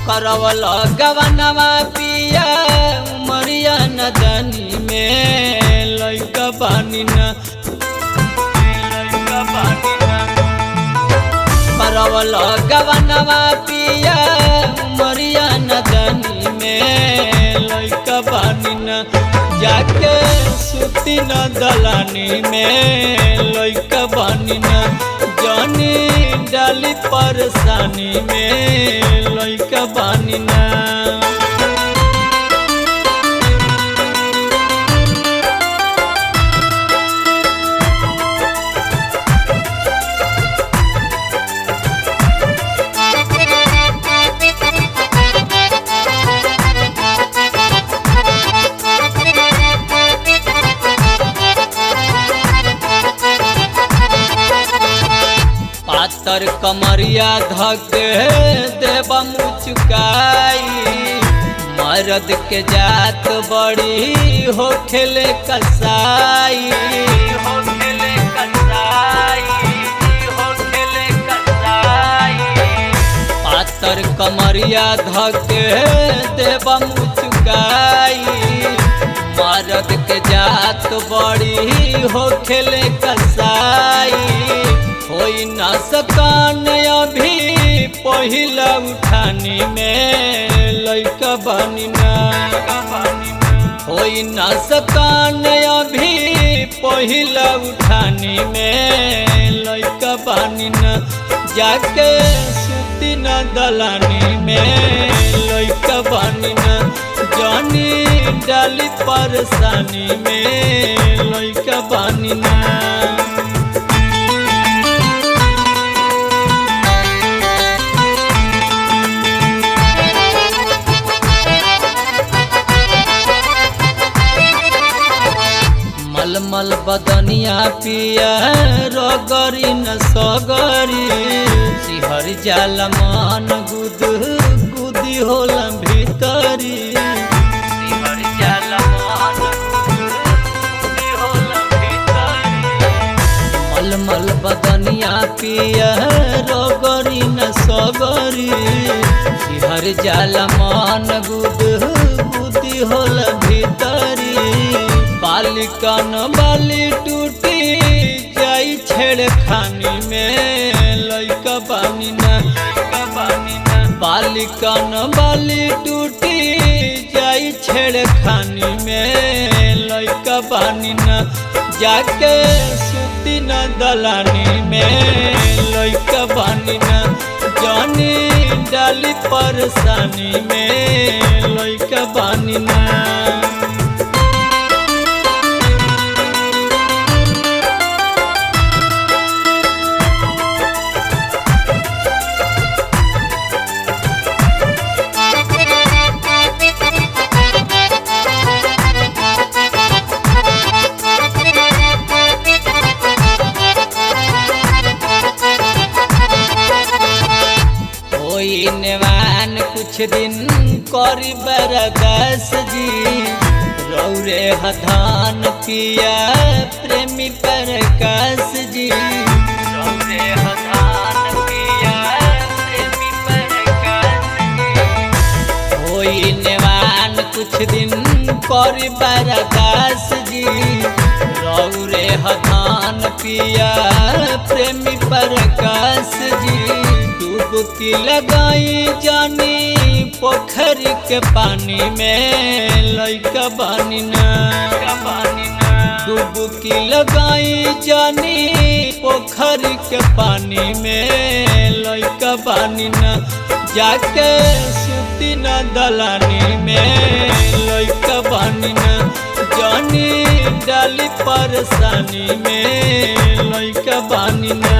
करवल गवनवा पिया उमरिया नदनी में लइका बानी ना करवल गवनवा पिया उमरिया नदनी में लइका बानी ना जाके सुती न दलानी में लइका बानी ना जानी डाली परेशानी में लइका बानी ना। पातर कमरिया धके देवा मुचुकाई मर्द के जात बड़ी हो खेले कसाई पातर कमरिया धके देवा मुचुकाई मर्द के जात बड़ी हो खेले कसाई होई ना सकान अभी पहिला उठानी में लइका बानी ना होई ना सकान अभी पहिला उठानी में लइका बानी ना जाके सुती न दलानी में लइका बानी ना जानी डाली परेशानी में लइका बानी ना। मलमल बदनिया पिया रगरी न सगरी सिहर जाला मन गुद गुदी होला भीतरी सिहर जाला मन गुदी होला भीतरी मलमल बदनिया पिया रगरी न सगरी सिहर जाला मन गुद गुदी होला भीतरी बालिका न बाली टूटी जाई छेड़खानी में लइका बानी ना बालिका न बाली टूटी जाई छेड़खानी में लइका बानी ना जाके सुती न दलानी में लइका बानी ना जानी डाली परेशानी में लइका बानी ना। नेवान कुछ दिन करी बरदास जी रौरे हधान पिया प्रेमी प्रकाश जी रौरे हधान पिया प्रेमी प्रकाश जी होई नेवान कुछ दिन करी बरदास जी रौरे हधान पिया प्रेमी प्रकाश जी डुबकी लगाई जानी पोखरी के पानी में लइका बानी ना डुबकी लगाई जानी पोखरी के पानी में लइका बानी ना जाके सुती न दलानी में लइका बानी ना जानी डाली परेशानी में लइका बानी ना।